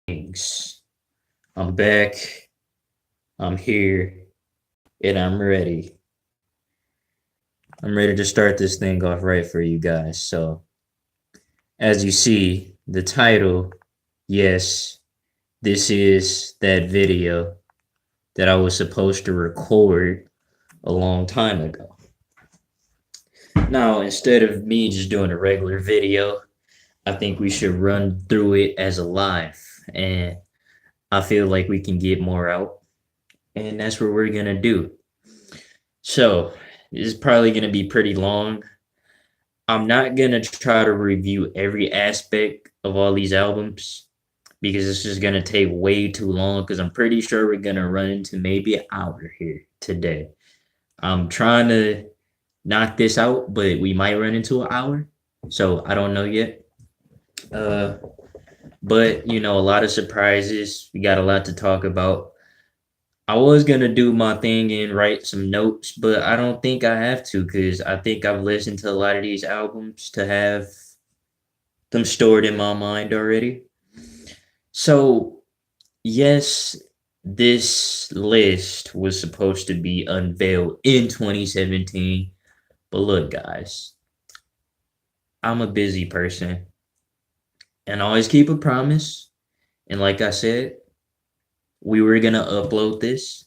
Things. I'm back, I'm here, and I'm ready. I'm ready to start this thing off right for you guys. So, as you see, the title, yes, this is that video that I was supposed to record a long time ago. Now, instead of me just doing a regular video, I think we should run through it as a live, and I feel like we can get more out, and that's what we're gonna do. So, this is probably going to be pretty long. I'm not going to try to review every aspect of all these albums because it's just going to take way too long because I'm pretty sure we're going to run into maybe an hour here today. I'm trying to knock this out, but we might run into an hour. So, I don't know yet. Uh, but, a lot of surprises. We got a lot to talk about. I was gonna do my thing and write some notes, but I don't think I have to because I think I've listened to a lot of these albums to have them stored in my mind already. So, yes, this list was supposed to be unveiled in 2017, but look, guys, I'm a busy person and I always keep a promise. And like I said, we were gonna upload this.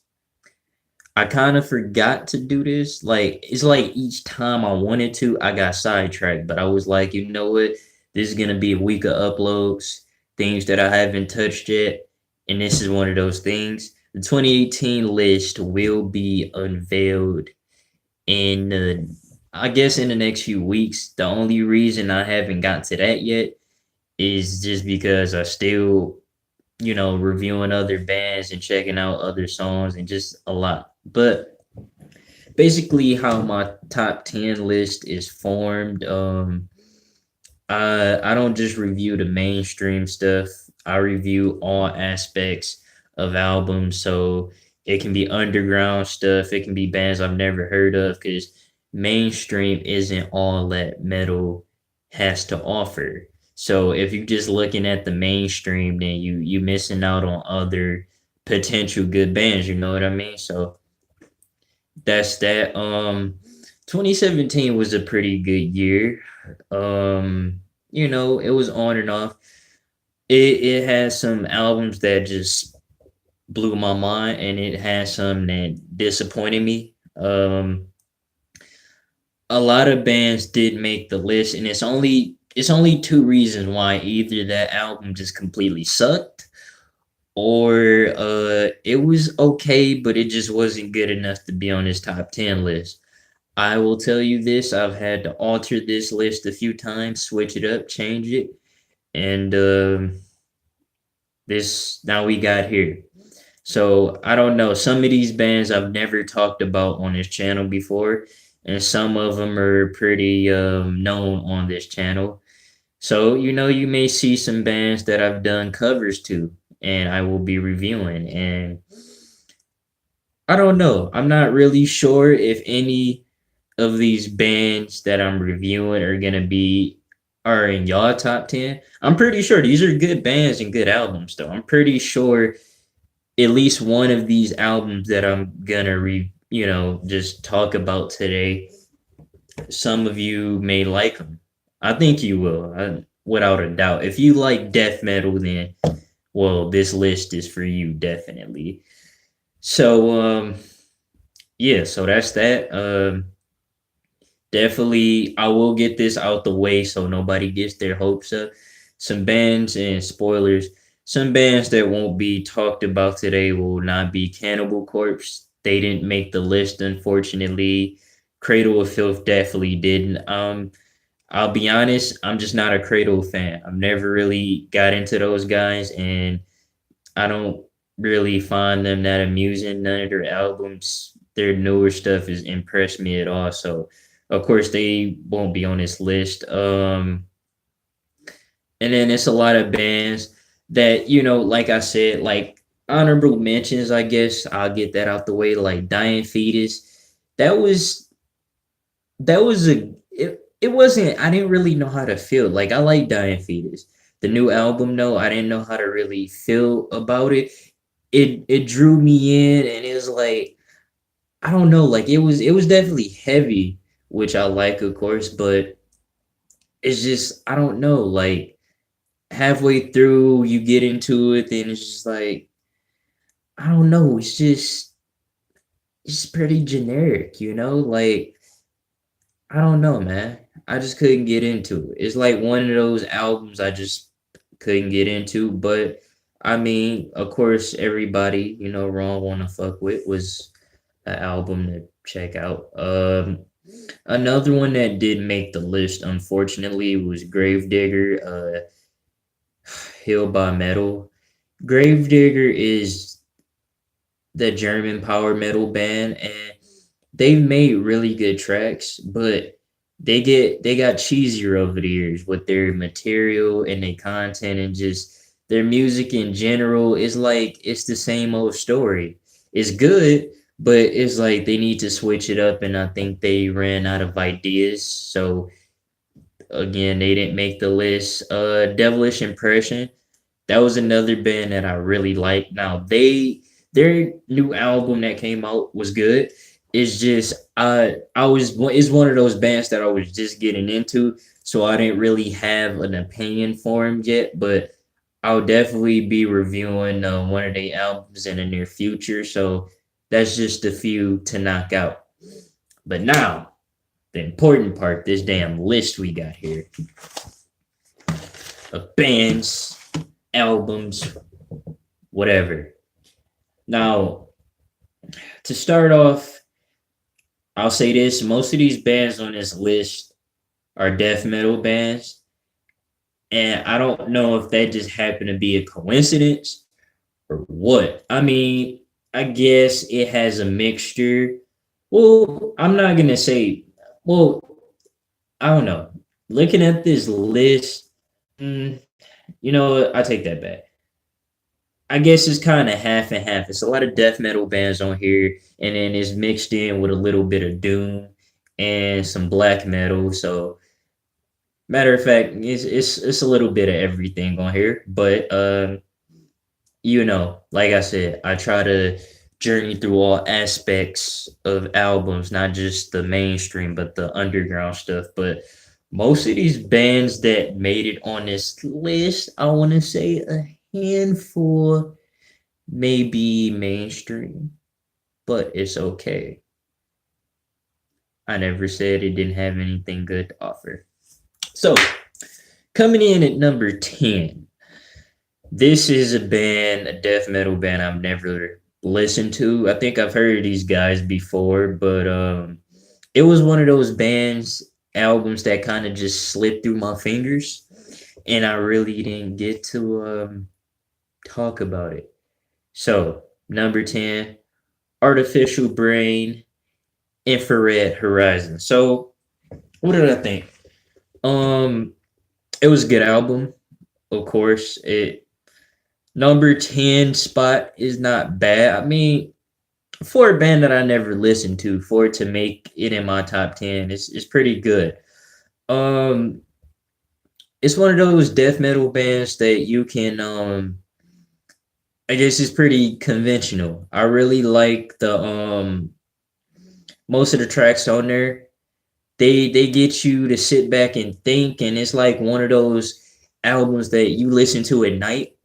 I kind of forgot to do this. Like, it's like each time I wanted to, I got sidetracked. But I was like, you know what? This is gonna be a week of uploads, things that I haven't touched yet, and this is one of those things. The 2018 list will be unveiled in, I guess, in the next few weeks. The only reason I haven't got to that yet is just because I still, reviewing other bands and checking out other songs and just a lot. But basically, how my top 10 list is formed, I don't just review the mainstream stuff, I review all aspects of albums. So it can be underground stuff, it can be bands I've never heard of, because mainstream isn't all that metal has to offer. So if you're just looking at the mainstream, then you missing out on other potential good bands, you know what I mean? So that's that. 2017 was a pretty good year. It was on and off. It has some albums that just blew my mind, and it has some that disappointed me. A lot of bands did make the list, and it's only two reasons why. Either that album just completely sucked, or it was okay, but it just wasn't good enough to be on this top 10 list. I will tell you this, I've had to alter this list a few times, switch it up, change it, and this now we got here. So I don't know. Some of these bands I've never talked about on this channel before, and some of them are pretty known on this channel. So you may see some bands that I've done covers to, and I will be reviewing. And I don't know. I'm not really sure if any of these bands that I'm reviewing are in y'all top 10. I'm pretty sure these are good bands and good albums, though. I'm pretty sure at least one of these albums that I'm gonna just talk about today, some of you may like them. I think you will, without a doubt. If you like death metal, then well, this list is for you definitely. So yeah, so that's that. Definitely, I will get this out the way so nobody gets their hopes up. Some bands and spoilers. Some bands that won't be talked about today will not be Cannibal Corpse. They didn't make the list, unfortunately. Cradle of Filth definitely didn't. I'll be honest, I'm just not a Cradle fan. I've never really got into those guys, and I don't really find them that amusing. None of their albums, their newer stuff, has impressed me at all. So, of course, they won't be on this list. And then it's a lot of bands that, like I said, like honorable mentions, I guess. I'll get that out the way. Like Dying Fetus. That was it wasn't, I didn't really know how to feel. Like, I like Dying Fetus. The new album, though, I didn't know how to really feel about it. It drew me in, and it was like, I don't know, like it was definitely heavy, which I like, of course, but it's just, I don't know, like halfway through you get into it, then it's just like, I don't know, it's pretty generic, like, I don't know, man. I just couldn't get into it. It's like one of those albums I just couldn't get into. But I mean, of course, everybody, wrong wanna fuck with was an album to check out. Another one that didn't make the list, unfortunately, was Gravedigger, Hill by Metal. Gravedigger is the German power metal band, and they've made really good tracks, but they got cheesier over the years with their material and their content, and just their music in general is like it's the same old story. It's good, but it's like they need to switch it up, and I think they ran out of ideas. So again, they didn't make the list. Devilish Impression, that was another band that I really liked. Now their new album that came out was good. It's just it's one of those bands that I was just getting into, so I didn't really have an opinion for them yet. But I'll definitely be reviewing one of their albums in the near future. So that's just a few to knock out. But now the important part, this damn list we got here of bands, albums, whatever. Now, to start off, I'll say this: most of these bands on this list are death metal bands, and I don't know if that just happened to be a coincidence or what. I mean, I guess it has a mixture. Well, I'm not gonna say. Well, I don't know. Looking at this list, I take that back. I guess it's kind of half and half. It's a lot of death metal bands on here, and then it's mixed in with a little bit of doom and some black metal. So, matter of fact, it's a little bit of everything on here. But like I said, I try to journey through all aspects of albums, not just the mainstream, but the underground stuff. But most of these bands that made it on this list, I want to say a handful maybe mainstream, but it's okay. I never said it didn't have anything good to offer. So, coming in at number 10, this is a death metal band I've never listened to. I think I've heard of these guys before, but it was one of those albums that kind of just slipped through my fingers, and I really didn't get to talk about it. So, number 10, Artificial Brain, Infrared Horizon. So, what did I think? It was a good album, of course. Number 10 spot is not bad. I mean, for a band that I never listened to, for it to make it in my top 10, it's pretty good. It's one of those death metal bands that you can I guess it's pretty conventional. I really like the most of the tracks on there. They get you to sit back and think, and it's like one of those albums that you listen to at night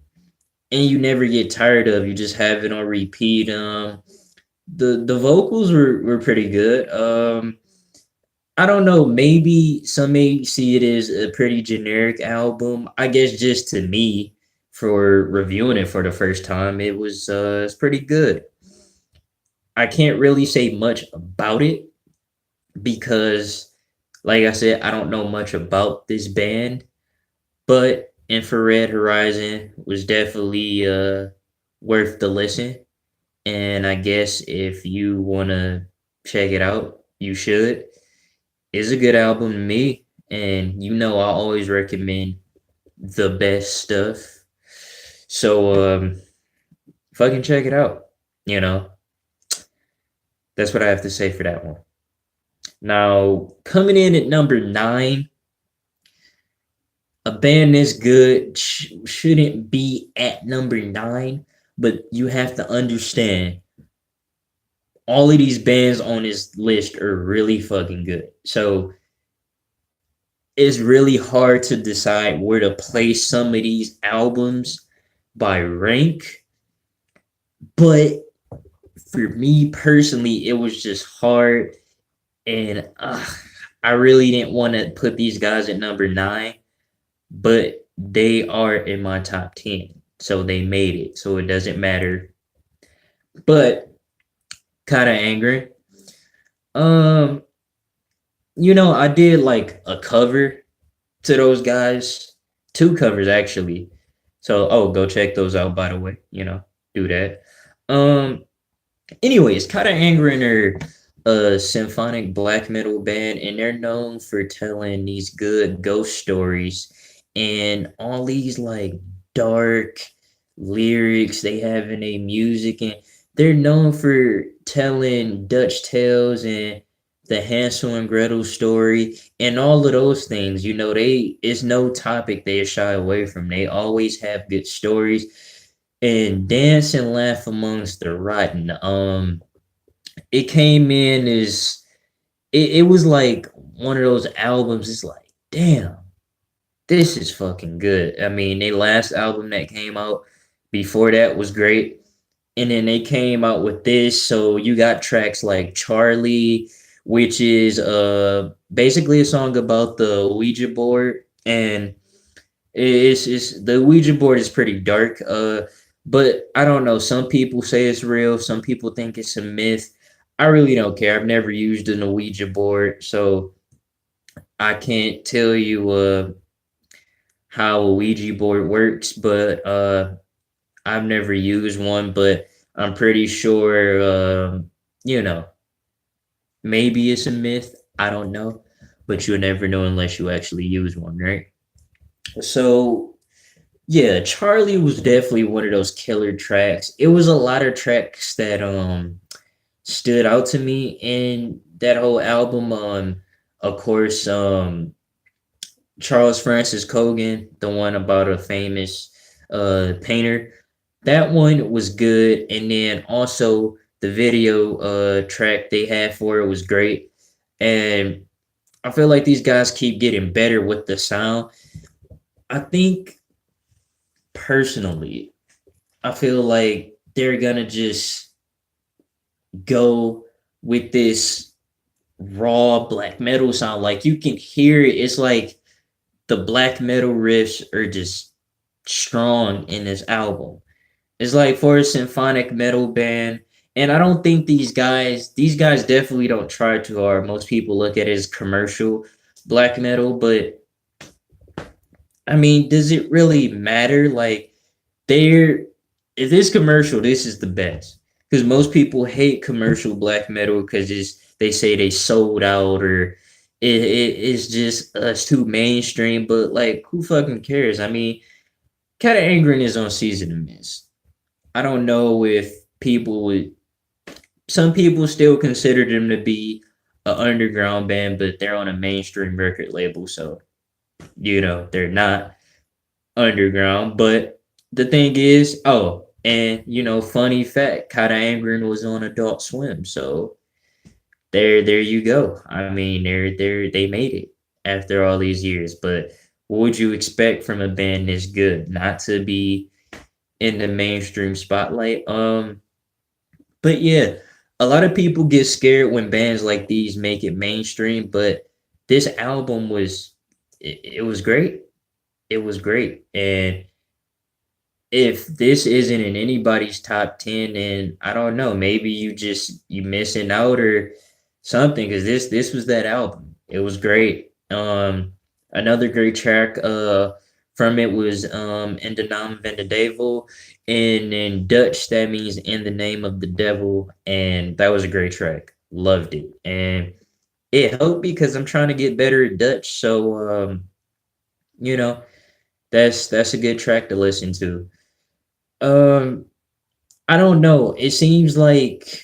and you never get tired of. You just have it on repeat. The vocals were pretty good. I don't know, maybe some may see it as a pretty generic album. I guess just to me, for reviewing it for the first time, it's pretty good. I can't really say much about it because, like I said, I don't know much about this band, but Infrared Horizon was definitely worth the listen. And I guess if you want to check it out, you should. It's a good album to me, and I always recommend the best stuff. So fucking check it out. That's what I have to say for that one. Now, coming in at number 9, a band this good shouldn't be at number 9, but you have to understand all of these bands on this list are really fucking good. So it's really hard to decide where to place some of these albums by rank. But for me personally, it was just hard. And I really didn't want to put these guys at number 9, but they are in my top 10. So they made it. So it doesn't matter. But kind of angry. Um, I did like a cover to those guys, 2 covers actually. So, go check those out by the way, do that. Um, anyways, Kata Angren are a symphonic black metal band, and they're known for telling these good ghost stories and all these like dark lyrics they have in their music, and they're known for telling Dutch tales and the Hansel and Gretel story and all of those things. They it's no topic they shy away from. They always have good stories and dance and laugh amongst the rotten. It came in as it was like one of those albums. It's like, damn, this is fucking good. I mean, their last album that came out before that was great. And then they came out with this. So you got tracks like Charlie, which is basically a song about the Ouija board. And it's the Ouija board is pretty dark. But I don't know. Some people say it's real. Some people think it's a myth. I really don't care. I've never used an Ouija board, so I can't tell you how a Ouija board works. But I've never used one. But I'm pretty sure, you know, maybe it's a myth. I don't know, but you'll never know unless you actually use one, right? So yeah, Charlie was definitely one of those killer tracks. It was a lot of tracks that stood out to me in that whole album. Of course, Charles Francis Cogan, the one about a famous painter, that one was good. And then also the video track they had for it was great. And I feel like these guys keep getting better with the sound. I think personally, I feel like they're gonna just go with this raw black metal sound. Like you can hear it. It's like the black metal riffs are just strong in this album. It's like for a symphonic metal band. And I don't think these guys definitely don't try too hard. Most people look at it as commercial black metal, but I mean, does it really matter? Like, they're if this commercial, this is the best because most people hate commercial black metal because they say they sold out or it's just it's too mainstream. But like, who fucking cares? I mean, Cat Angren is on Season of Mist. I don't know if people would. Some people still consider them to be an underground band, but they're on a mainstream record label, so they're not underground. But the thing is, and funny fact, Kata Angren was on Adult Swim, so there you go. I mean, they made it after all these years. But what would you expect from a band this good? Not to be in the mainstream spotlight. But yeah, a lot of people get scared when bands like these make it mainstream, but this album it was great. It was great. And if this isn't in anybody's top 10, then I don't know, maybe you missing out or something because this was that album. It was great. Another great track from it was In de Naam van de Duivel, and in Dutch that means in the name of the devil, and that was a great track. Loved it. And it helped because I'm trying to get better at Dutch, so you know, that's a good track to listen to. Um, I don't know. It seems like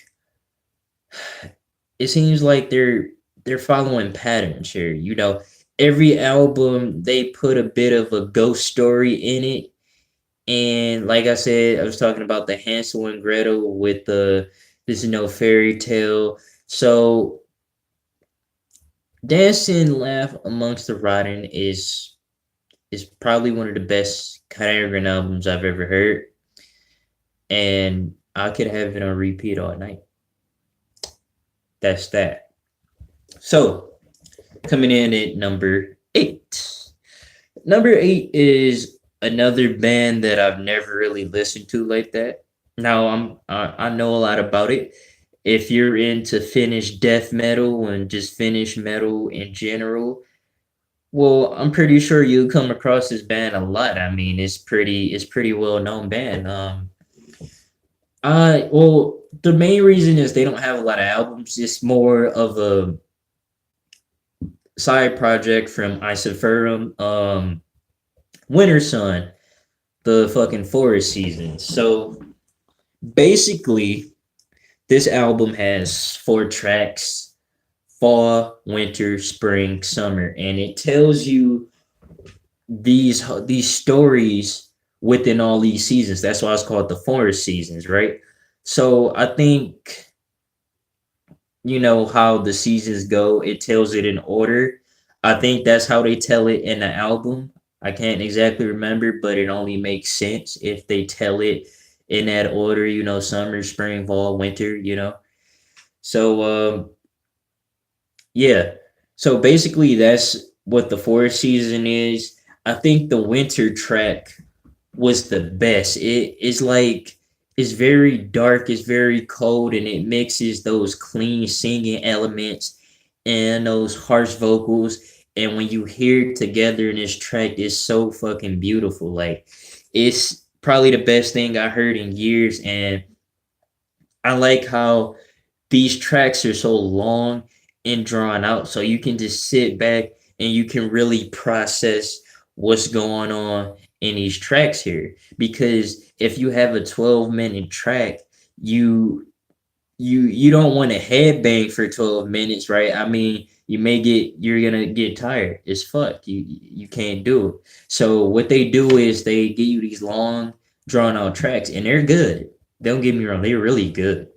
they're following patterns here. every album they put a bit of a ghost story in it. And like I said, I was talking about the Hansel and Gretel with the this fairy tale. So Dance and Laugh Amongst the Rotten is probably one of the best Angren albums I've ever heard. And I could have it on repeat all night. That's that. So coming in at number 8. Number 8 is another band that I've never really listened to like that. Now I know a lot about it. If you're into Finnish death metal and just Finnish metal in general, well, I'm pretty sure you come across this band a lot. I mean, it's pretty well known band. Well, the main reason is they don't have a lot of albums. It's more of a side project from Isoferum, Winter Sun, the fucking Forest Season. So basically, this album has 4 tracks: fall, winter, spring, summer, and it tells you these stories within all these seasons. That's why it's called the Forest Seasons, right? So I think how the seasons go, it tells it in order. I think that's how they tell it in the album. I can't exactly remember, but it only makes sense if they tell it in that order, summer, spring, fall, winter. So yeah. So basically that's what the Forest Season is. I think the winter track was the best. It is like it's very dark, it's very cold, and it mixes those clean singing elements and those harsh vocals. And when you hear it together in this track, it's so fucking beautiful. Like it's probably the best thing I heard in years. And I like how these tracks are so long and drawn out, so you can just sit back and you can really process what's going on in these tracks here. Because if you have a 12-minute track, you don't want to headbang for 12 minutes, right? I mean, you're gonna get tired as fuck. You can't do it. So what they do is they give you these long drawn out tracks, and they're good. Don't get me wrong, they're really good.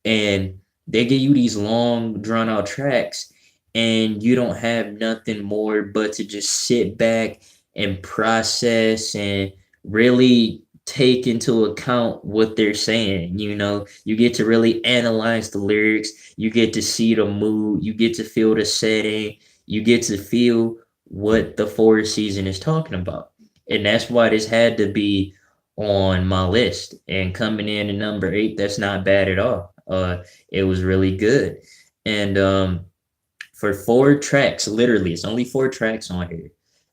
And they give you these long drawn out tracks, and you don't have nothing more but to just sit back and process and really take into account what they're saying. You get to really analyze the lyrics, you get to see the mood, you get to feel the setting, you get to feel what the Forest Season is talking about. And that's why this had to be on my list. And coming in at number 8, that's not bad at all. It was really good. And for 4 tracks, literally, it's only 4 tracks on here.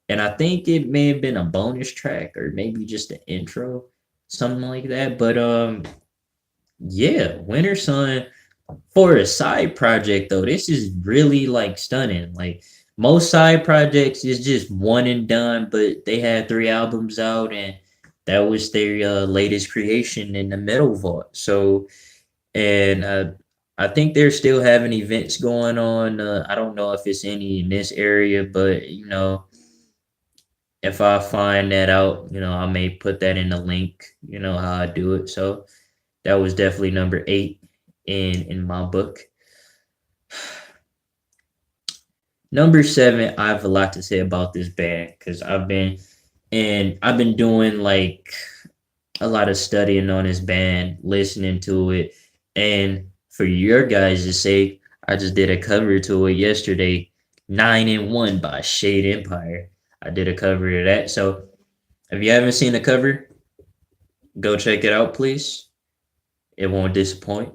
And I think it may have been a bonus track or maybe just an intro, something like that. But yeah, Winter Sun, for a side project though, this is really like stunning. Like most side projects is just one and done, but they had 3 albums out, and that was their latest creation in the Metal Vault. So, and I think they're still having events going on. I don't know if it's any in this area, but if I find that out, I may put that in the link, how I do it. So that was definitely number 8 in my book. Number 7, I have a lot to say about this band because I've been doing like a lot of studying on this band, listening to it, and for your guys' sake, I just did a cover to it yesterday, 9 and 1 by Shade Empire. I did a cover of that. So if you haven't seen the cover, go check it out, please. It won't disappoint.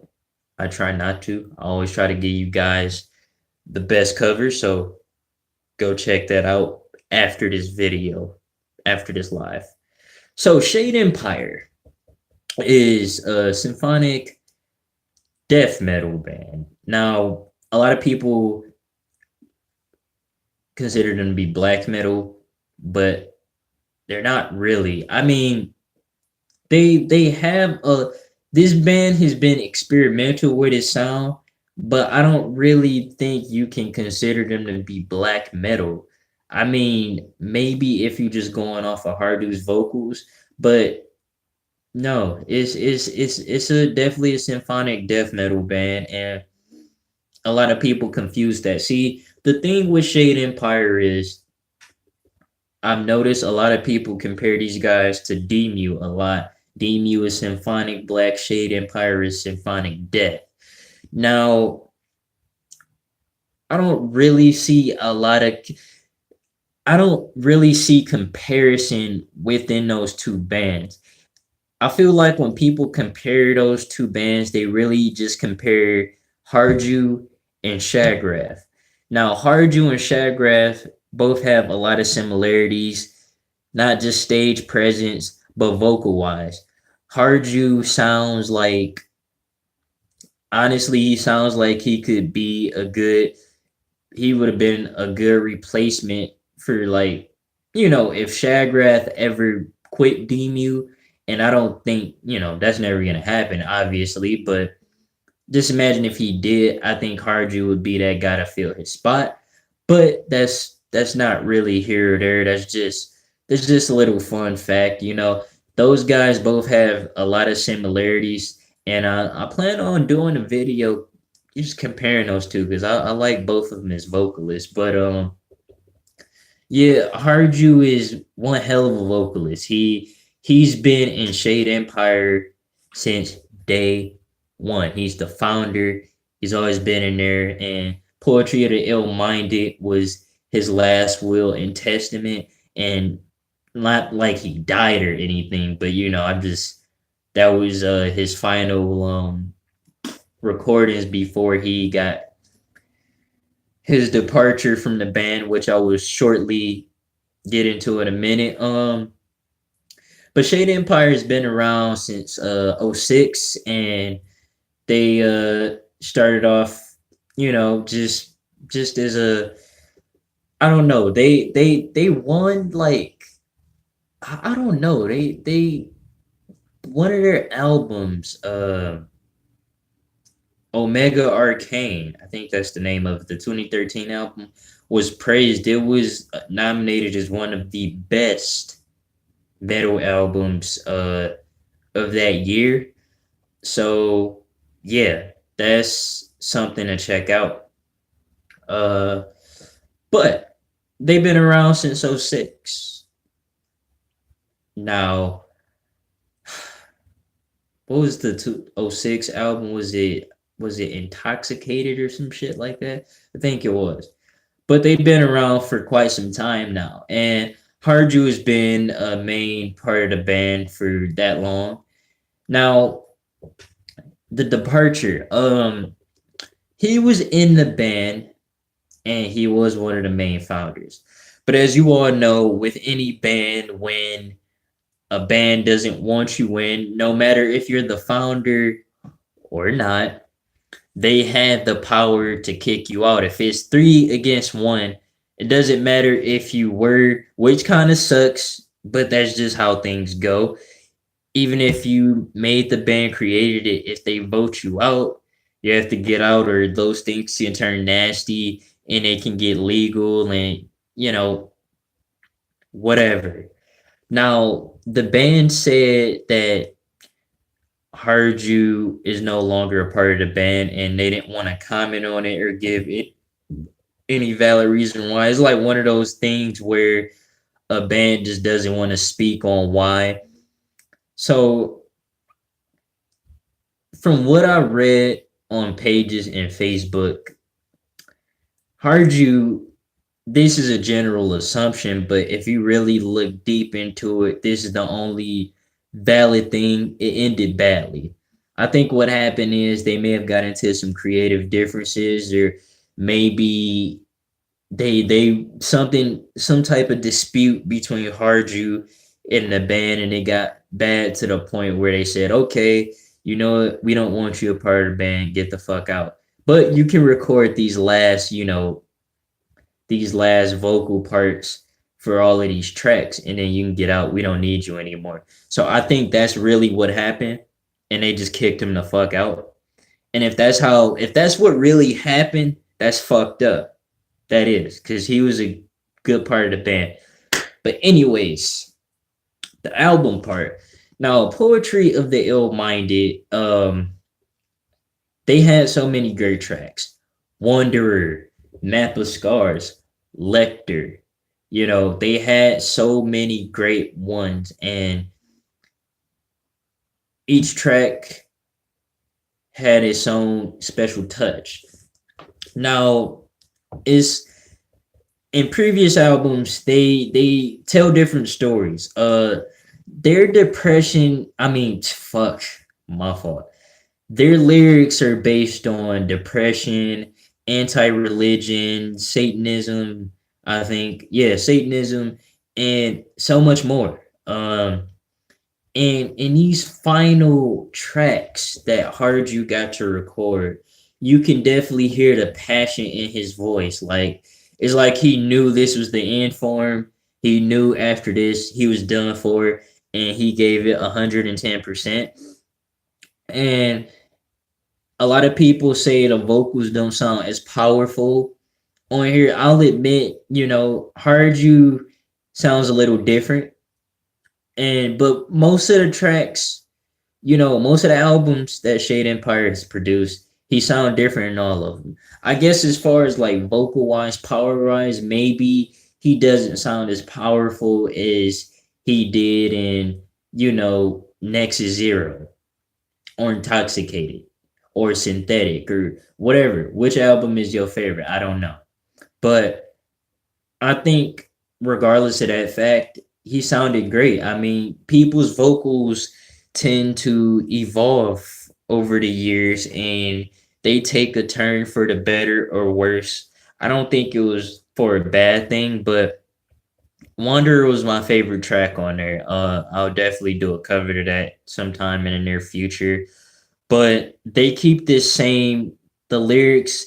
I try not to. I always try to give you guys the best cover. So go check that out after this video, after this live. So Shade Empire is a symphonic death metal band. Now, a lot of people consider them to be black metal, but they're not really. I mean, they have this band has been experimental with its sound, but I don't really think you can consider them to be black metal. I mean, maybe if you just going off of Hardu's vocals, but no, it's a definitely a symphonic death metal band, and a lot of people confuse that. See, the thing with Shade Empire is I've noticed a lot of people compare these guys to Demu a lot. Demu is symphonic black, Shade Empire is symphonic death. Now, I don't really see a lot of I don't really see comparison within those two bands. I feel like when people compare those two bands, they really just compare Harju and Shagrath. Now, Harju and Shagrath both have a lot of similarities, not just stage presence, but vocal wise. Harju sounds like, honestly, he sounds like he could be he would have been a good replacement for, like, if Shagrath ever quit Demu, and I don't think, that's never gonna happen, obviously, but just imagine if he did. I think Harju would be that guy to fill his spot. But that's not really here or there. That's just a little fun fact. Those guys both have a lot of similarities, and I plan on doing a video just comparing those two because I like both of them as vocalists. But yeah, Harju is one hell of a vocalist. He's been in Shade Empire since day one. He's the founder. He's always been in there. And Poetry of the Ill Minded was his last will and testament. And not like he died or anything, but that was his final recordings before he got his departure from the band, which I will shortly get into in a minute. But Shade Empire has been around since '06, and they started off, just as a, I don't know, they won, like, I don't know, they one of their albums, Omega Arcane, I think that's the name of the 2013 album, was praised. It was nominated as one of the best metal albums of that year. So yeah, that's something to check out. But they've been around since '06. Now, what was the 2006 album? Was it Intoxicated or some shit like that? I think it was. But they've been around for quite some time now, and Harju has been a main part of the band for that long. Now, the departure. He was in the band, and he was one of the main founders. But as you all know, with any band, when a band doesn't want you in, no matter if you're the founder or not, they have the power to kick you out. If it's 3 against 1, it doesn't matter if you were, which kind of sucks, but that's just how things go. Even if you made the band, created it, if they vote you out, you have to get out, or those things can turn nasty and it can get legal and, whatever. Now, the band said that Harju is no longer a part of the band, and they didn't want to comment on it or give it any valid reason why. It's like one of those things where a band just doesn't want to speak on why. So, from what I read on pages in Facebook, Harju, this is a general assumption, but if you really look deep into it, this is the only valid thing. It ended badly. I think what happened is they may have got into some creative differences, or maybe some type of dispute between Harju and the band, and it got bad to the point where they said, okay, we don't want you a part of the band, get the fuck out. But you can record these last vocal parts for all of these tracks, and then you can get out. We don't need you anymore. So I think that's really what happened, and they just kicked him the fuck out. And if that's what really happened, that's fucked up. That is, because he was a good part of the band. But anyways, the album part. Now, Poetry of the Ill-Minded, they had so many great tracks. Wanderer, Map of Scars, Lecter. You know, they had so many great ones, and each track had its own special touch. Now, is in previous albums they tell different stories. Their depression, I mean, fuck, my fault. Their lyrics are based on depression, anti-religion, Satanism, I think. Yeah, Satanism and so much more. And in these final tracks that Hard You got to record, you can definitely hear the passion in his voice. Like it's like he knew this was the end for him. He knew after this he was done for, and he gave it 110%. And a lot of people say the vocals don't sound as powerful on here. I'll admit, you know, Hard You sounds a little different. And but most of the tracks, you know, most of the albums that Shade Empire has produced, he sound different in all of them. I guess as far as like vocal wise, power wise, maybe he doesn't sound as powerful as he did in, you know, Nexus Zero or Intoxicated or Synthetic or whatever. Which album is your favorite? I don't know. But I think regardless of that fact, he sounded great. I mean, people's vocals tend to evolve over the years and they take a turn for the better or worse. I don't think it was for a bad thing, but Wanderer was my favorite track on there. I'll definitely do a cover to that sometime in the near future. But they keep this same, the lyrics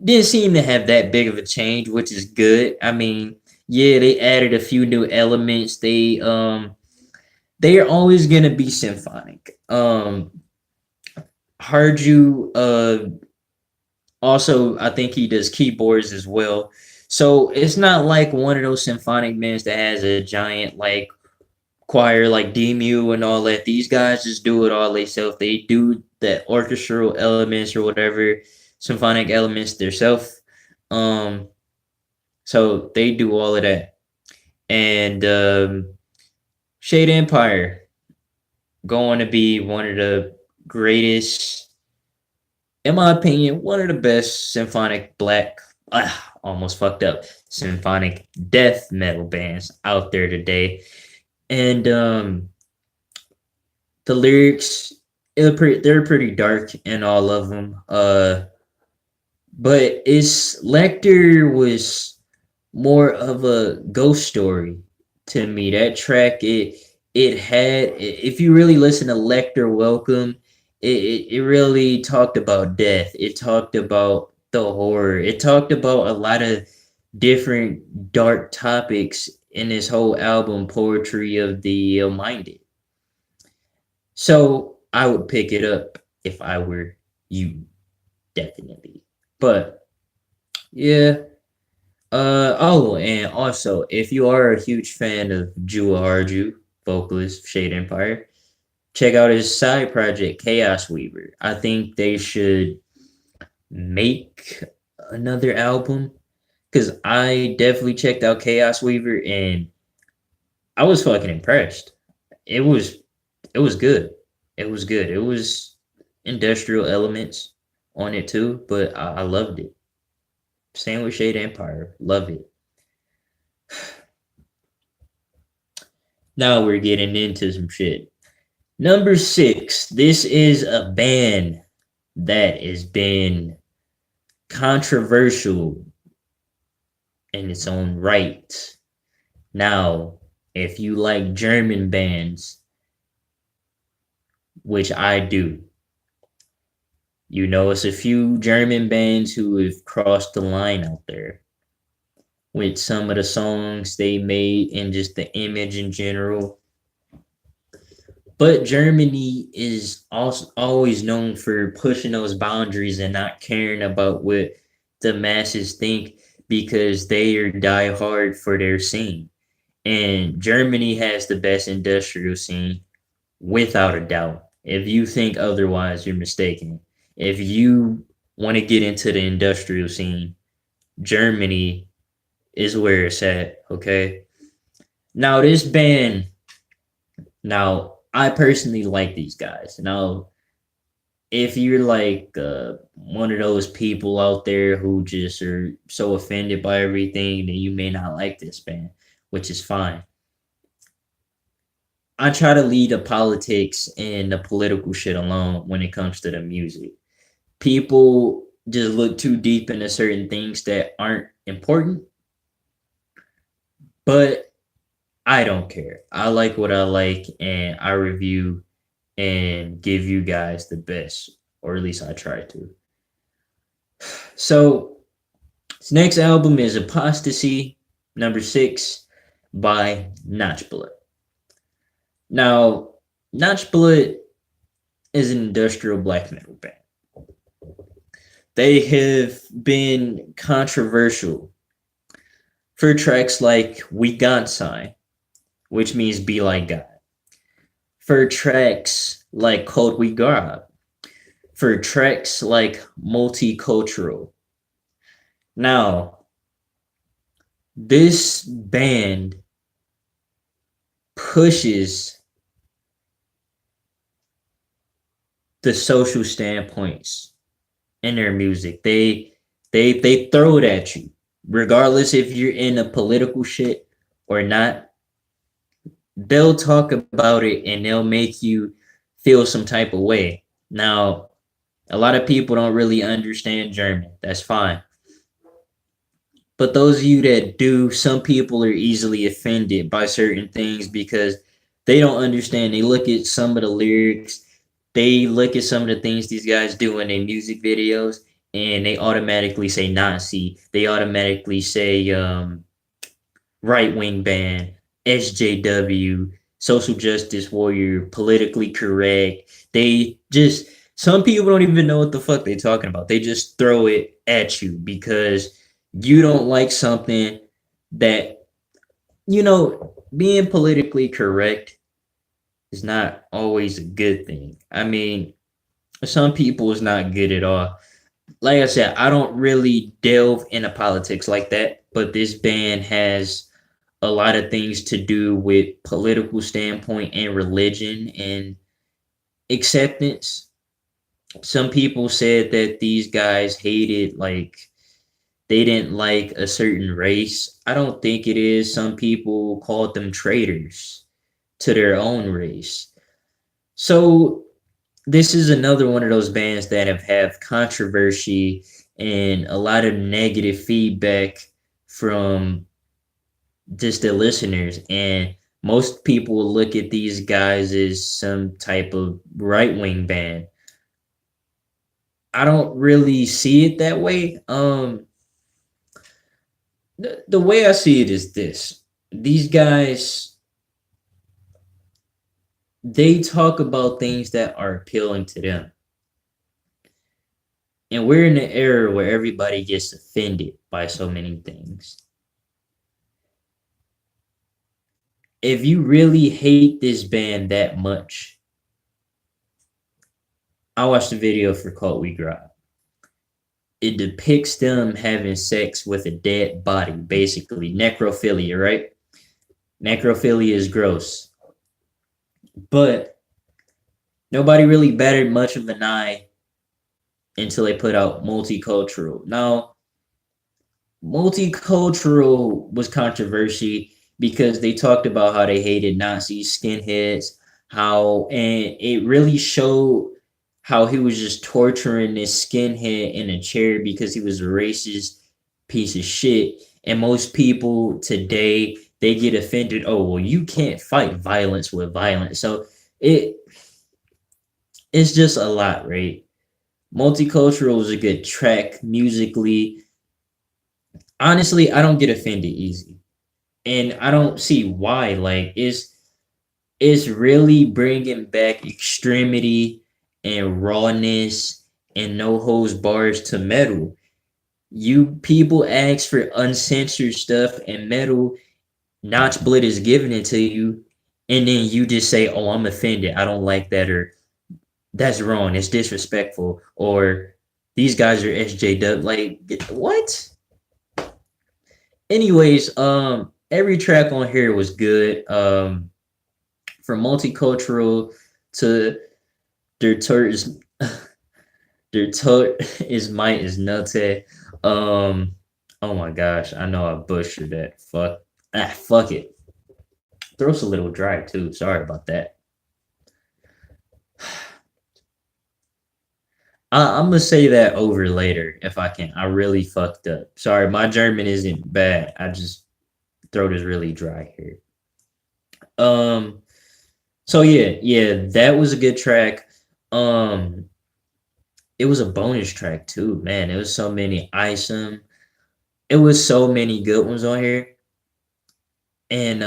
didn't seem to have that big of a change, which is good. I mean, yeah, they added a few new elements. They are always gonna be symphonic. Heard you also I think he does keyboards as well. So it's not like one of those symphonic bands that has a giant like choir like DMU and all that. These guys just do it all themselves. They do the orchestral elements or whatever symphonic elements themselves. Um, so they do all of that. And Shade Empire going to be one of the greatest, in my opinion, one of the best symphonic black, almost fucked up, symphonic death metal bands out there today. And the lyrics, they're pretty dark in all of them. But it's Lecter was more of a ghost story to me. That track, it had, if you really listen to Lecter Welcome, it really talked about death. It talked about the horror. It talked about a lot of different dark topics in this whole album, Poetry of the Minded. So I would pick it up if I were you, definitely. But yeah. Oh, and also, if you are a huge fan of Jua Harju, vocalist of Shade Empire, check out his side project, Chaos Weaver. I think they should make another album because I definitely checked out Chaos Weaver and I was fucking impressed. It was it was good. It was good. It was industrial elements on it too, but I loved it. Same with Shade Empire. Love it. Now we're getting into some shit. Number 6. This is a band that has been controversial in its own right. Now, if you like German bands, which I do, you know it's a few German bands who have crossed the line out there with some of the songs they made and just the image in general. But Germany is also always known for pushing those boundaries and not caring about what the masses think because they are die hard for their scene. And Germany has the best industrial scene without a doubt. If you think otherwise, you're mistaken. If you want to get into the industrial scene, Germany is where it's at, okay? Now, this band, now, I personally like these guys. Now, if you're like one of those people out there who just are so offended by everything, then you may not like this band, which is fine. I try to leave the politics and the political shit alone when it comes to the music. People just look too deep into certain things that aren't important, but I don't care. I like what I like, and I review and give you guys the best, or at least I try to. So, this next album is Apostasie, number 6, by Notchblood. Now, Notchblood is an industrial black metal band. They have been controversial for tracks like We Got Sign, which means be like God. For tracks like Code We Grab. For tracks like Multicultural. Now, this band pushes the social standpoints in their music. They throw it at you, regardless if you're in a political shit or not. They'll talk about it and they'll make you feel some type of way. Now, a lot of people don't really understand German. That's fine. But those of you that do, some people are easily offended by certain things because they don't understand. They look at some of the lyrics, they look at some of the things these guys do in their music videos, and they automatically say Nazi. They automatically say right-wing band, SJW, social justice warrior, politically correct. They just, some people don't even know what the fuck they're talking about. They just throw it at you because you don't like something that, being politically correct is not always a good thing. I mean, some people is not good at all. Like I said, I don't really delve into politics like that, but this band has a lot of things to do with political standpoint and religion and acceptance. Some people said that these guys hated, like, they didn't like a certain race. I don't think it is. Some people called them traitors to their own race. So this is another one of those bands that have controversy and a lot of negative feedback from just the listeners. And most people look at these guys as some type of right-wing band. I don't really see it that way. The way I see it is this. These guys, they talk about things that are appealing to them. And we're in an era where everybody gets offended by so many things. If you really hate this band that much, I watched the video for Cult We Grab. It depicts them having sex with a dead body, basically. Necrophilia, right? Necrophilia is gross. But nobody really batted much of an eye until they put out Multicultural. Now, Multicultural was controversy because they talked about how they hated Nazis, skinheads, and it really showed how he was just torturing this skinhead in a chair because he was a racist piece of shit. And most people today, they get offended. Oh, well, you can't fight violence with violence. So it's just a lot, right? Multicultural is a good track musically. Honestly, I don't get offended easy. And I don't see why. Like, it's really bringing back extremity and rawness and no holds bars to metal. You people ask for uncensored stuff and metal, Notch Blit is giving it to you, and then you just say, "Oh, I'm offended. I don't like that," or "That's wrong. It's disrespectful," or "These guys are SJW." Like what? Anyways, every track on here was good. From multicultural to their tur is their tur is might is nutty. Oh my gosh, I know I butchered that. Fuck it. Throat's a little dry too. Sorry about that. I'm gonna say that over later if I can. I really fucked up. Sorry, my German isn't bad. I just throat is really dry here. Um. So yeah, that was a good track. Um. It was a bonus track too, man. It was so many isom. It was so many good ones on here. And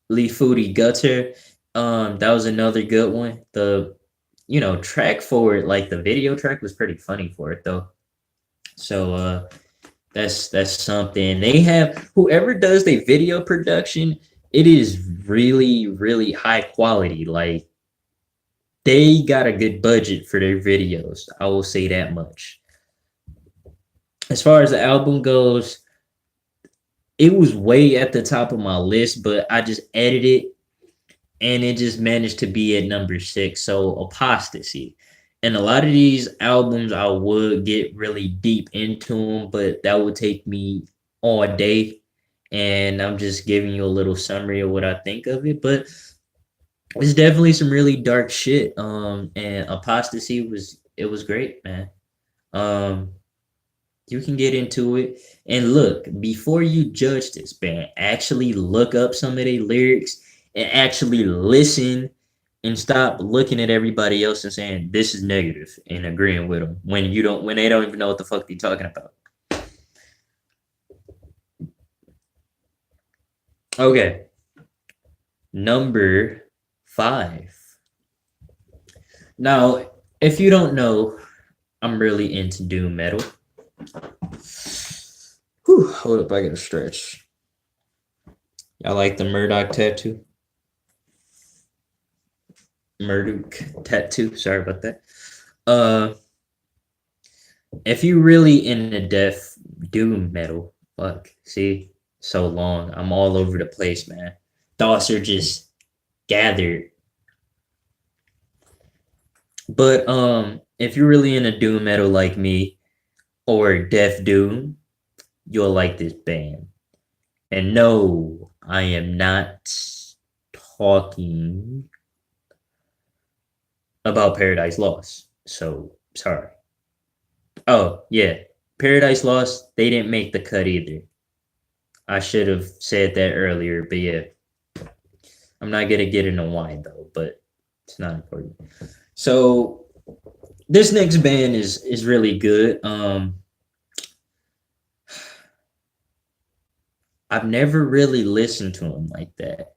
Lee Foodie Gutter. That was another good one. The track for it, like the video track was pretty funny for it though. So that's something. They have whoever does the video production, it is really, really high quality. Like they got a good budget for their videos. I will say that much. As far as the album goes, it was way at the top of my list, but I just edited and it just managed to be at number 6. So Apostasie. And a lot of these albums I would get really deep into them, but that would take me all day. And I'm just giving you a little summary of what I think of it. But it's definitely some really dark shit. And Apostasie was great, man. Um, you can get into it. And look, before you judge this band, actually look up some of their lyrics and actually listen and stop looking at everybody else and saying this is negative and agreeing with them when they don't even know what the fuck they're talking about. Okay. Number 5. Now, if you don't know, I'm really into doom metal. Whew, hold up, I gotta stretch. I like the Murdoch tattoo. Murdoch tattoo. Sorry about that. If you really into death doom metal, fuck. See, so long. I'm all over the place, man. Thoughts are just gathered. But if you're really into doom metal like me or death doom, you'll like this band. And no, I am not talking about Paradise Lost. So sorry. Oh yeah, Paradise Lost. They didn't make the cut either. I should have said that earlier, but yeah, I'm not gonna get into why though. But it's not important. So this next band is really good. I've never really listened to them like that,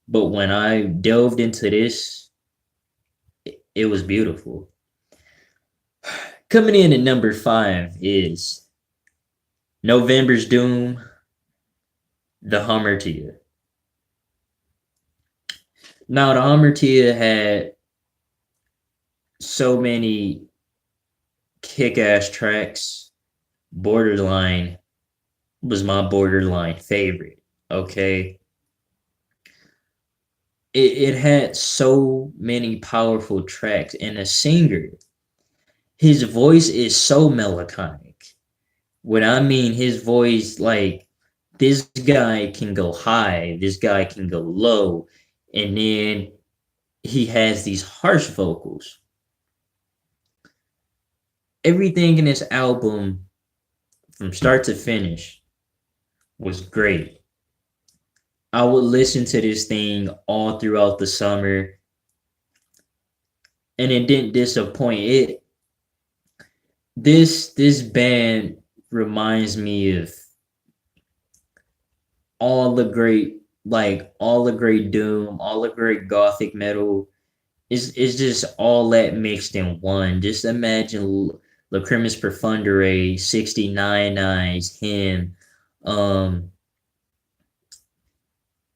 but when I delved into this, it was beautiful. Coming in at number 5 is November's Doom, the Hamartia. Now, the Hamartia had so many kick-ass tracks. Borderline was my borderline favorite. Okay. It had so many powerful tracks, and a singer, his voice is so melancholic. What I mean, his voice, like, this guy can go high, this guy can go low, and then he has these harsh vocals. Everything in this album, from start to finish, was great. I would listen to this thing all throughout the summer, and it didn't disappoint. This band reminds me of all the great doom, all the great gothic metal. It's just all that mixed in one. Just imagine Lacrimus Profundere, 69 Eyes, him, um,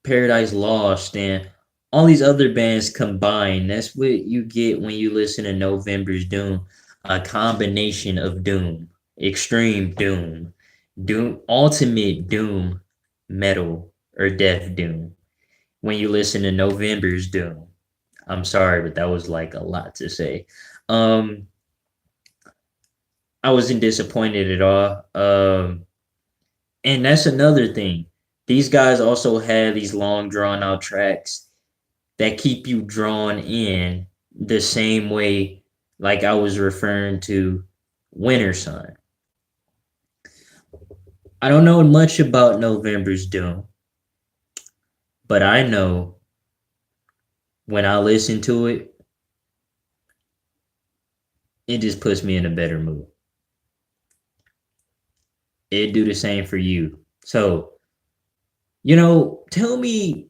Paradise Lost, and all these other bands combined. That's what you get when you listen to November's Doom. A combination of doom, extreme doom, ultimate doom, metal, or death doom. When you listen to November's Doom. I'm sorry, but that was like a lot to say. Um, I wasn't disappointed at all. And that's another thing. These guys also have these long drawn out tracks that keep you drawn in the same way like I was referring to Winter Sun. I don't know much about November's Doom, but I know when I listen to it, it just puts me in a better mood. It'd do the same for you. So, tell me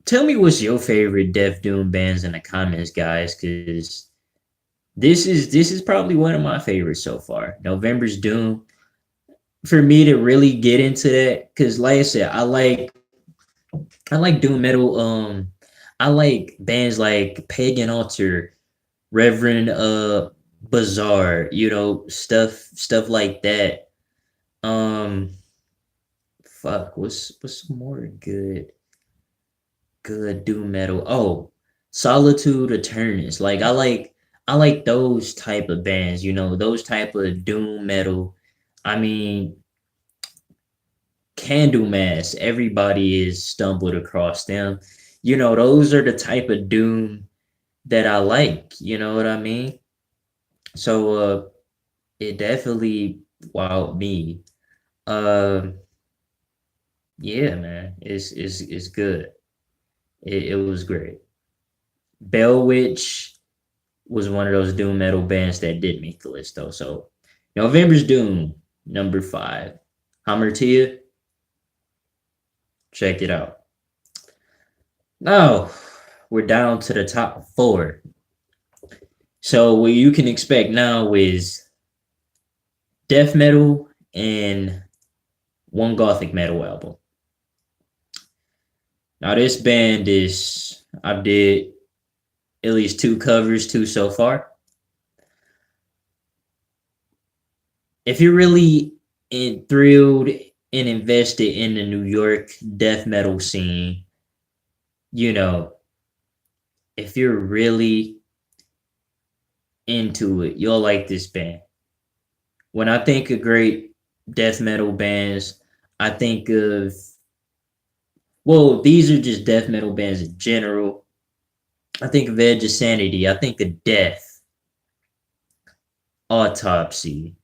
what's your favorite Death Doom bands in the comments, guys, because this is probably one of my favorites so far. November's Doom. For me to really get into that, because like I said, I like doom metal. I like bands like Pagan Altar, Reverend Bazaar, stuff like that. Um fuck, what's some more good doom metal? Oh, Solitude Eternus. Like I like those type of bands, those type of doom metal. I mean, Candlemass, everybody is stumbled across them. Those are the type of doom that I like, you know what I mean? So it definitely wowed me. Um yeah, man, it's good. It was great. Bell Witch was one of those doom metal bands that did make the list though. So November's Doom, number 5. Hamartia, check it out. Now we're down to the top 4. So what you can expect now is death metal and one gothic metal album. Now this band I did at least 2 covers to so far. If you're really thrilled and invested in the New York death metal scene, if you're really into it, you'll like this band. When I think of great death metal bands, I think of, well, these are just death metal bands in general. I think of Edge of Sanity. I think of Death, Autopsy.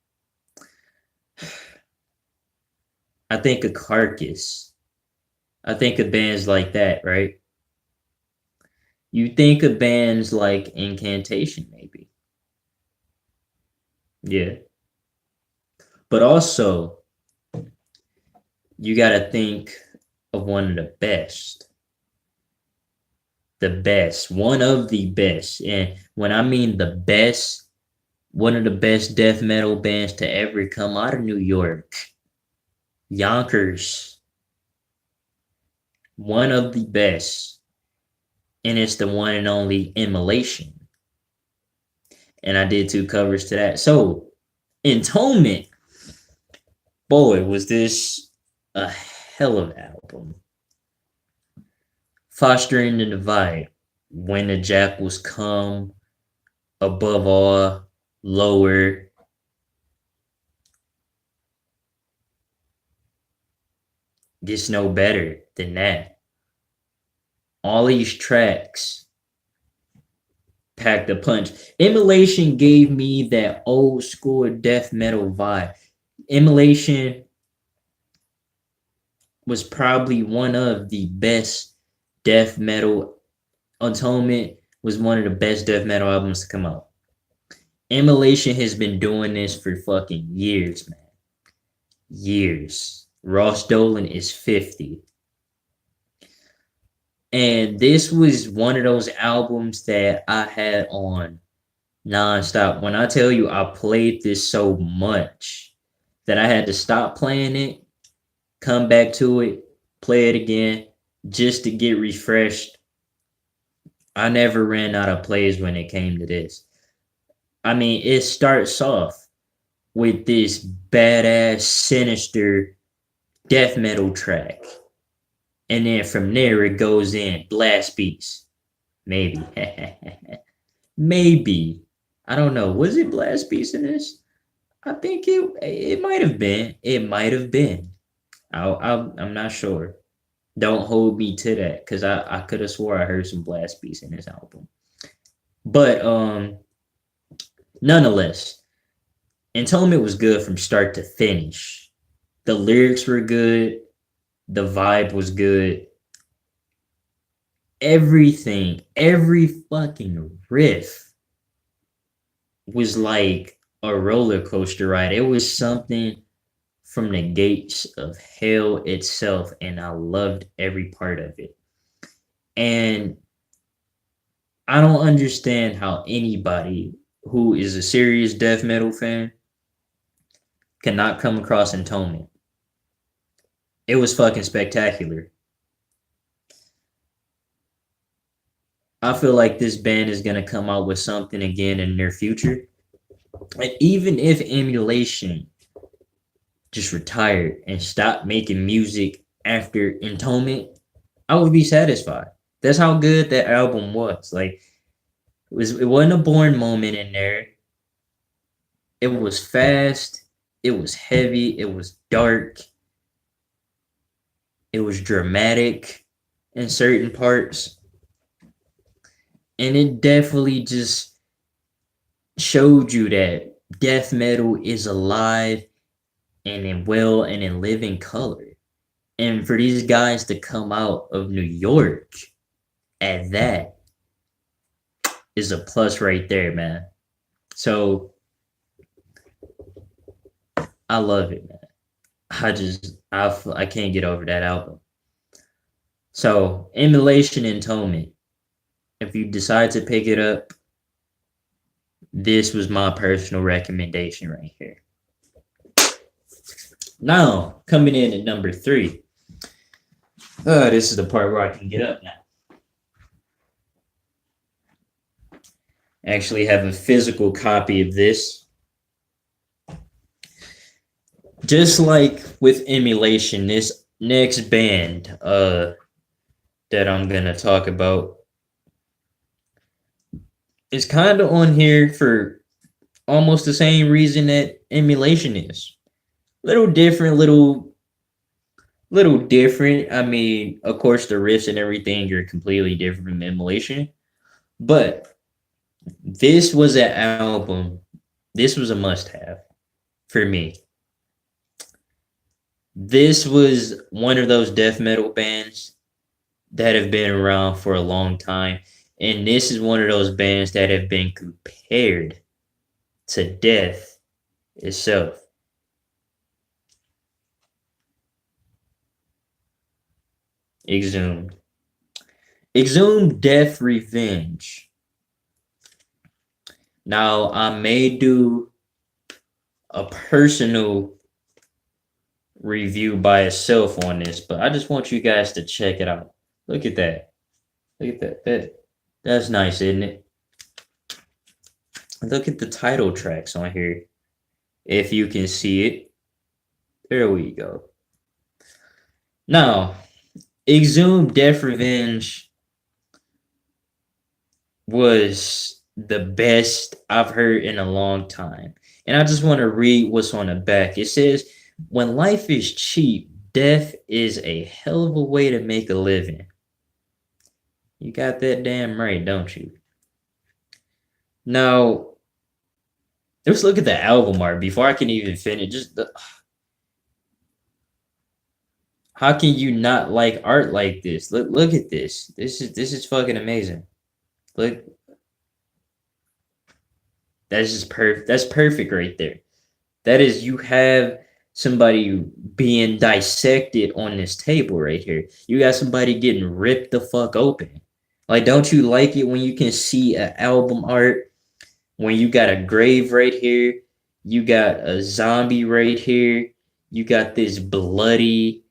I think of Carcass. I think of bands like that, right? You think of bands like Incantation, maybe. Yeah. But also, you got to think of one of the best. The best. One of the best. And when I mean the best, one of the best death metal bands to ever come out of New York. Yonkers. One of the best. And it's the one and only Immolation. And I did 2 covers to that. So, Atonement. Boy, was this a hell of an album. Fostering the Divide. When the Jackals Come. Above All. Lower. Gets no better than that. All these tracks packed a punch. Immolation gave me that old school death metal vibe. Immolation was probably one of the best death metal. Atonement was one of the best death metal albums to come out. Immolation has been doing this for fucking years, man. Years. Ross Dolan is 50. And this was one of those albums that I had on Non-stop. When I tell you I played this so much that I had to stop playing it, come back to it, play it again, just to get refreshed. I never ran out of plays when it came to this. I mean, it starts off with this badass, sinister death metal track. And then from there, it goes in blast beats. Maybe. Maybe. I don't know. Was it blast beats in this? I think it might have been. It might have been. I'm not sure. Don't hold me to that, because I could have swore I heard some blast beats in this album. But nonetheless, Atonement was good from start to finish. The lyrics were good. The vibe was good. Everything, every fucking riff was like a roller coaster ride. It was something from the gates of hell itself, and I loved every part of it. And I don't understand how anybody who is a serious death metal fan cannot come across Atonement. It was fucking spectacular. I feel like this band is gonna come out with something again in the near future. And even if Emulation just retired and stopped making music after Atonement, I would be satisfied. That's how good that album was. Like, it wasn't a boring moment in there. It was fast, it was heavy, it was dark, it was dramatic in certain parts. And it definitely just showed you that death metal is alive and in well and in living color. And for these guys to come out of New York at that is a plus right there, man. So I love it, man. I can't get over that album. So Emulation and Atonement, if you decide to pick it up, this was my personal recommendation right here. Now, coming in at number 3. This is the part where I can get up now. I actually have a physical copy of this. Just like with Emulation, this next band that I'm going to talk about is kind of on here for almost the same reason that Emulation is. Little different. I mean, of course, the riffs and everything are completely different from Emulation. But this was an album. This was a must-have for me. This was one of those death metal bands that have been around for a long time. And this is one of those bands that have been compared to death itself. Exhumed. Exhumed Death Revenge. Now, I may do a personal review by itself on this, but I just want you guys to check it out. Look at that. Look at that. That's nice, isn't it? Look at the title tracks on here. If you can see it. There we go. Now, Exhumed Death Revenge was the best I've heard in a long time. And I just want to read what's on the back. It says, "When life is cheap, death is a hell of a way to make a living." You got that damn right, don't you? Now, let's look at the album art before I can even finish. How can you not like art like this? Look at this. This is fucking amazing. Look. That's just perfect. That's perfect right there. That is, you have somebody being dissected on this table right here. You got somebody getting ripped the fuck open. Like, don't you like it when you can see an album art when you got a grave right here, you got a zombie right here, you got this bloody,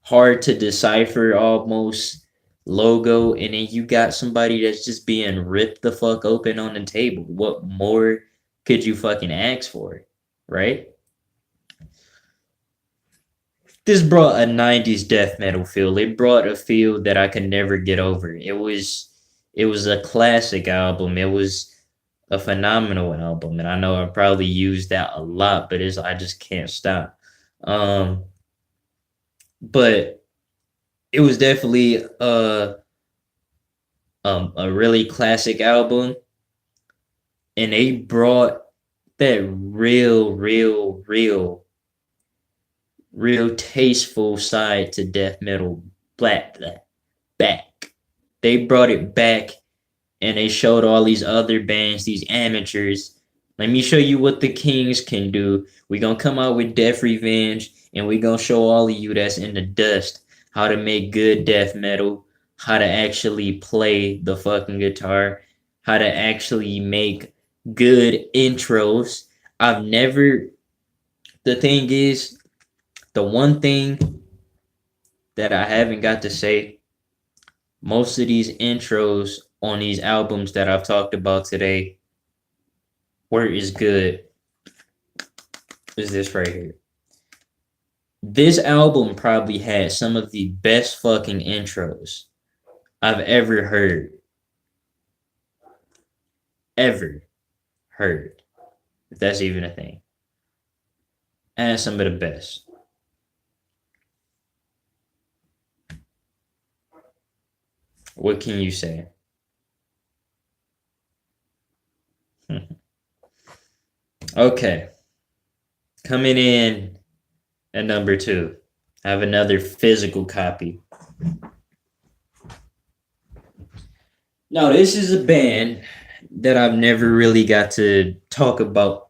hard to decipher almost logo, and then you got somebody that's just being ripped the fuck open on the table. What more could you fucking ask for, right? This brought a 90s death metal feel. It brought a feel that I could never get over. It was a classic album. It was a phenomenal album, and I know I probably used that a lot, but I just can't stop. Um, but it was definitely a really classic album, and they brought that real tasteful side to death metal back. They brought it back, and they showed all these other bands, these amateurs. Let me show you what the Kings can do. We're gonna come out with Death Revenge, and we're gonna show all of you that's in the dust how to make good death metal, how to actually play the fucking guitar, how to actually make good intros. The thing is, the one thing that I haven't got to say, most of these intros on these albums that I've talked about today were as good as this right here. This album probably had some of the best fucking intros I've ever heard. Ever heard. If that's even a thing. And some of the best. What can you say? Okay. Coming in at number 2. I have another physical copy. Now, this is a band that I've never really got to talk about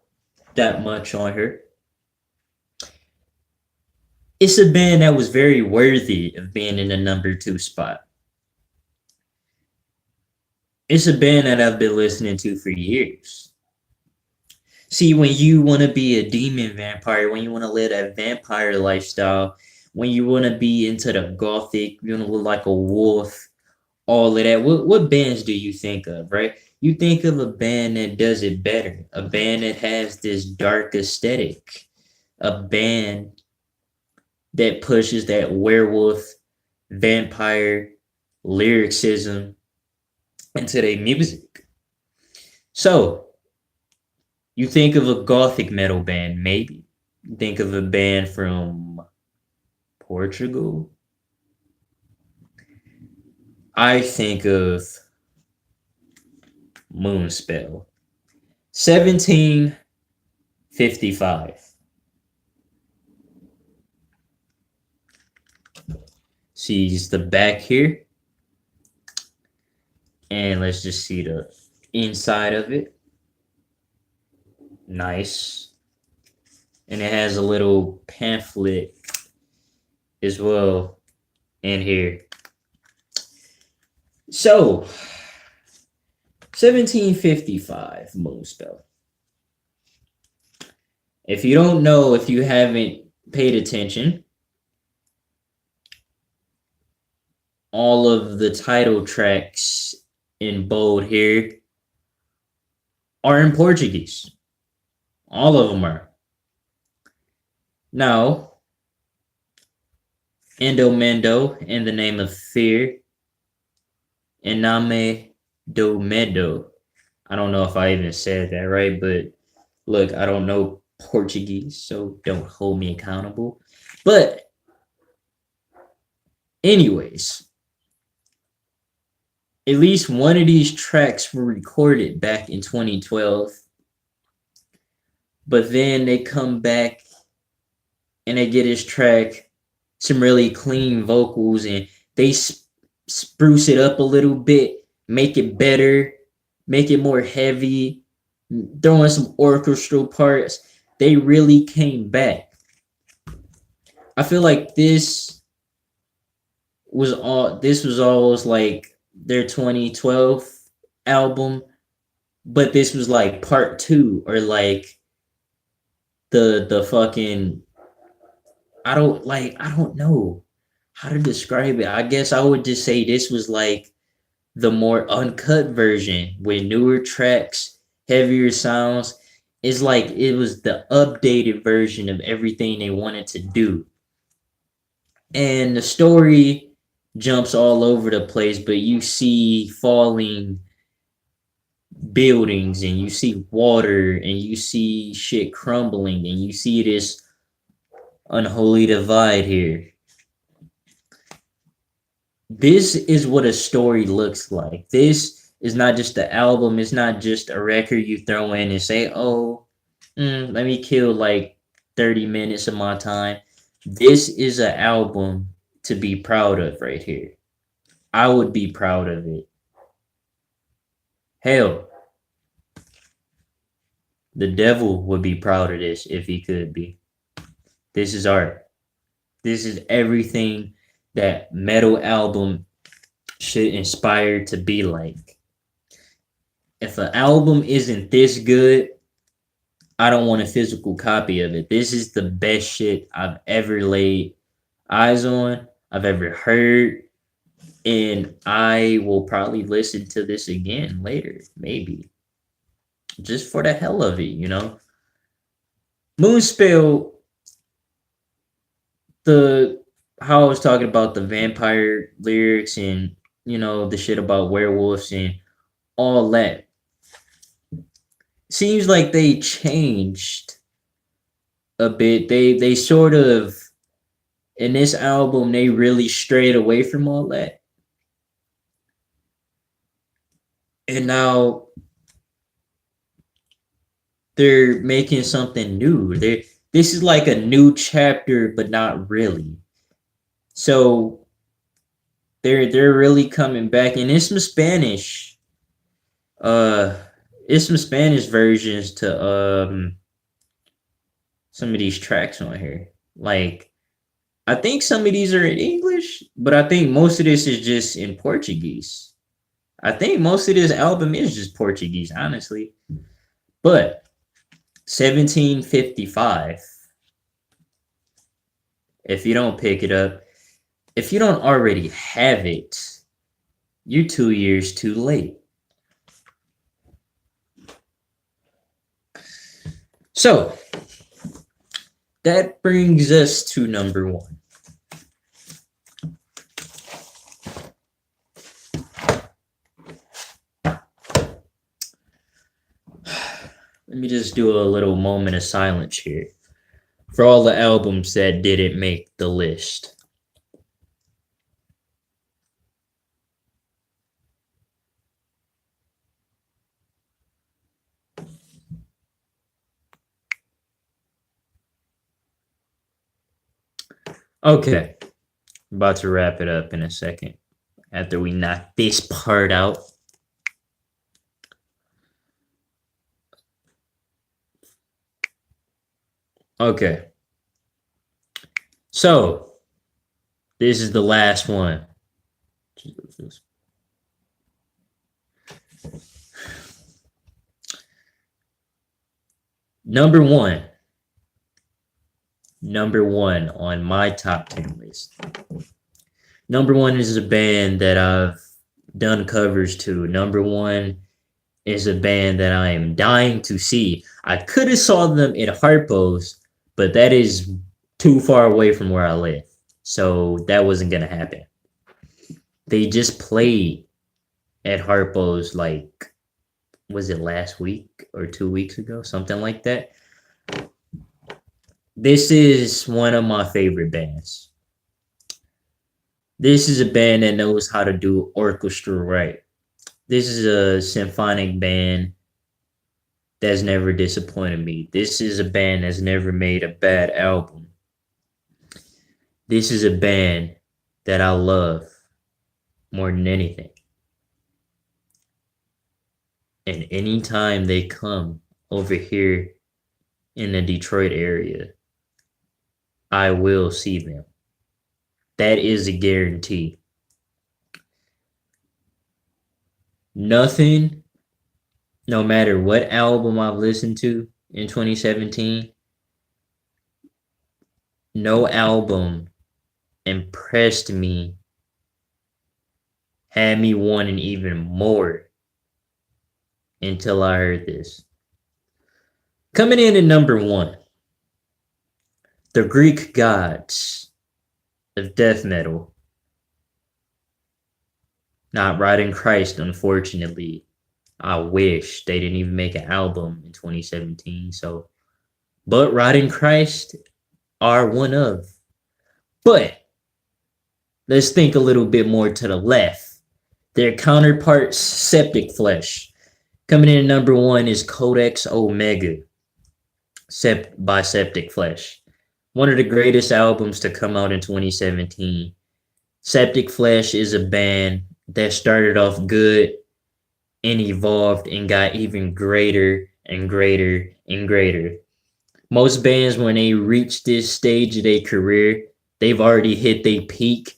that much on here. It's a band that was very worthy of being in the number 2 spot. It's a band that I've been listening to for years. See, when you want to be a demon vampire, when you want to live that vampire lifestyle, when you want to be into the gothic, you want to look like a wolf, all of that, what bands do you think of, right? You think of a band that does it better, a band that has this dark aesthetic, a band that pushes that werewolf, vampire, lyricism into their music. So, you think of a gothic metal band, maybe. You think of a band from Portugal. I think of Moonspell. 1755. Sees the back here. And let's just see the inside of it. Nice. And it has a little pamphlet as well in here. So, 1755 Moonspell. If you don't know, if you haven't paid attention, all of the title tracks in bold here are in Portuguese. All of them are. Now, Endomendo, in the name of fear, in nome do medo. I don't know if I even said that right, but look, I don't know Portuguese, so don't hold me accountable. But anyways, at least one of these tracks were recorded back in 2012. But then they come back and they get this track, some really clean vocals, and they spruce it up a little bit, make it better, make it more heavy, throw in some orchestral parts. They really came back. I feel like this was almost like their 2012 album but this was like part two, or like the fucking, I don't know how to describe it. I guess I would just say this was like the more uncut version with newer tracks, heavier sounds. It's like it was the updated version of everything they wanted to do. And the story jumps all over the place, but you see falling buildings, and you see water, and you see shit crumbling, and you see this unholy divide here. This is what a story looks like. This is not just the album. It's not just a record you throw in and say, oh, let me kill like 30 minutes of my time. This is an album to be proud of right here. I would be proud of it. Hell, the devil would be proud of this if he could be. This is art. This is everything that metal album should inspire to be like. If an album isn't this good, I don't want a physical copy of it. This is the best shit I've ever laid eyes on, I've ever heard, and I will probably listen to this again later, maybe. Just for the hell of it, you know? Moonspell, how I was talking about the vampire lyrics and, you know, the shit about werewolves and all that. Seems like they changed a bit. They sort of, in this album, they really strayed away from all that. And now they're making something new. This is like a new chapter, but not really. So they're really coming back, and it's some Spanish. It's some Spanish versions to some of these tracks on here. Like, I think some of these are in English, but I think most of this is just in Portuguese. I think most of this album is just Portuguese, honestly. But 1755. If you don't pick it up, if you don't already have it, you're 2 years too late. So, that brings us to number one. Let me just do a little moment of silence here for all the albums that didn't make the list. Okay, about to wrap it up in a second after we knock this part out. Okay, so this is the last one. Number one on my top 10 list. Number one is a band that I've done covers to. Number one is a band that I am dying to see. I could have saw them at Harpo's, but that is too far away from where I live. So that wasn't going to happen. They just played at Harpo's, like, was it last week or 2 weeks ago? Something like that. This is one of my favorite bands. This is a band that knows how to do orchestra right. This is a symphonic band that's never disappointed me. This is a band that's never made a bad album. This is a band that I love more than anything. And anytime they come over here in the Detroit area, I will see them. That is a guarantee. Nothing no matter what album I've listened to in 2017, no album impressed me, had me wanting even more until I heard this. Coming in at number 1, the Greek gods of death metal. Not Riding Christ, unfortunately. I wish they didn't even make an album in 2017. But Riding Christ are one of. But let's think a little bit more to the left. Their counterparts, Septic Flesh. Coming in at number 1 is Codex Omega by Septic Flesh. One of the greatest albums to come out in 2017. Septic Flesh is a band that started off good and evolved and got even greater and greater and greater. Most bands, when they reach this stage of their career, they've already hit their peak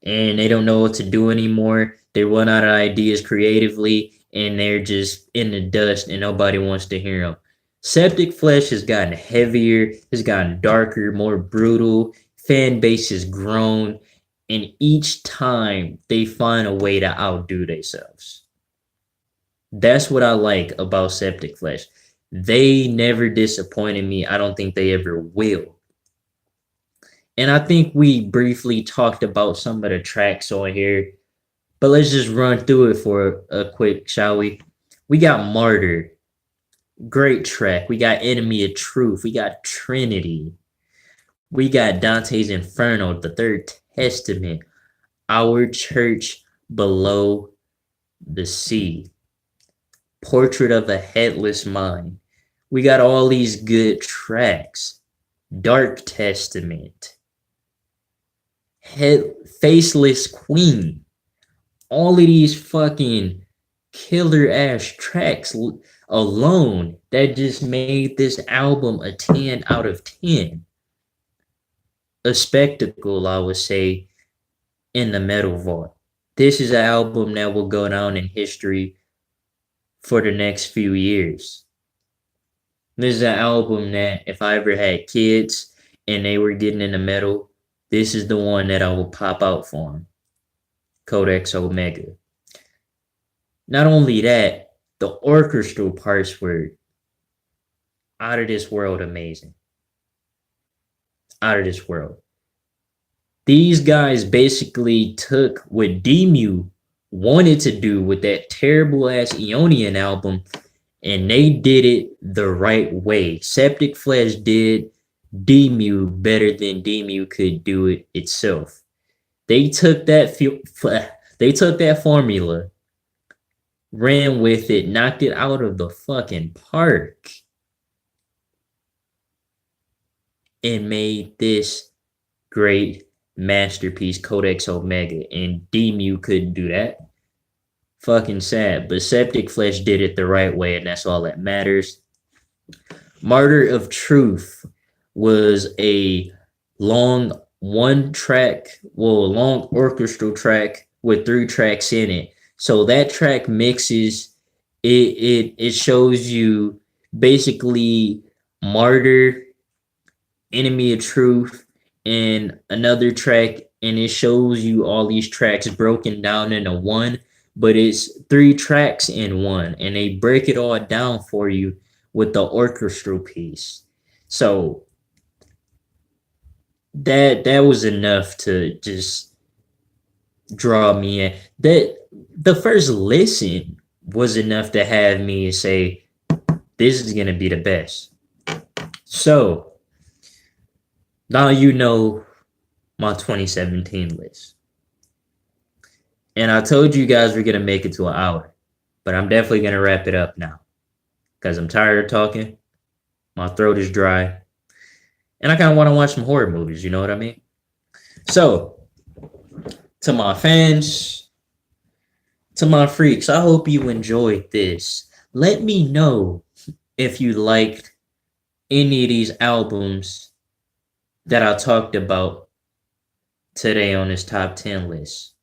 and they don't know what to do anymore. They run out of ideas creatively and they're just in the dust and nobody wants to hear them. Septic Flesh has gotten heavier, has gotten darker, more brutal. Fan base has grown, and each time they find a way to outdo themselves. That's what I like about Septic Flesh. They never disappointed me. I don't think they ever will. And I think we briefly talked about some of the tracks on here, but let's just run through it for a quick, shall we? We got Martyr. Great track. We got Enemy of Truth. We got Trinity. We got Dante's Inferno, the Third Testament, Our Church Below the Sea, Portrait of a Headless Mind. We got all these good tracks. Dark Testament, Faceless Queen. All of these fucking killer ass tracks alone that just made this album a 10 out of 10. A spectacle, I would say, in the metal vault. This is an album that will go down in history for the next few years. This is an album that if I ever had kids and they were getting into metal, this is the one that I will pop out for them. Codex Omega. Not only that, the orchestral parts were out of this world amazing. Out of this world. These guys basically took what Demu wanted to do with that terrible ass Aeonian album, and they did it the right way. Septic Flesh did Demu better than Demu could do it itself. They took that formula, ran with it, knocked it out of the fucking park, and made this great masterpiece, Codex Omega. And Demu couldn't do that. Fucking sad. But Septic Flesh did it the right way, and that's all that matters. Martyr of Truth was a long orchestral track with 3 tracks in it. So that track mixes, it shows you basically Martyr, Enemy of Truth, and another track, and it shows you all these tracks broken down into one, but it's 3 tracks in one, and they break it all down for you with the orchestral piece. So that was enough to just draw me in. That the first listen was enough to have me say, this is going to be the best. So now you know my 2017 list. And I told you guys we're going to make it to an hour, but I'm definitely going to wrap it up now because I'm tired of talking. My throat is dry. And I kind of want to watch some horror movies, you know what I mean? So, to my fans, to my freaks, I hope you enjoyed this. Let me know if you liked any of these albums that I talked about today on this top 10 list.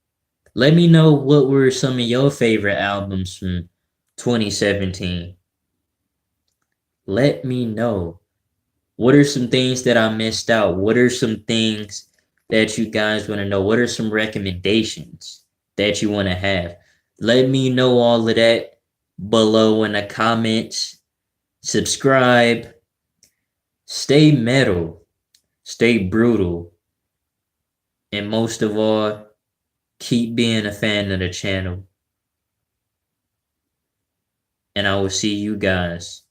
Let me know what were some of your favorite albums from 2017. Let me know. What are some things that I missed out? What are some things that you guys want to know? What are some recommendations that you want to have? Let me know all of that below in the comments. Subscribe. Stay metal. Stay brutal. And most of all, keep being a fan of the channel. And I will see you guys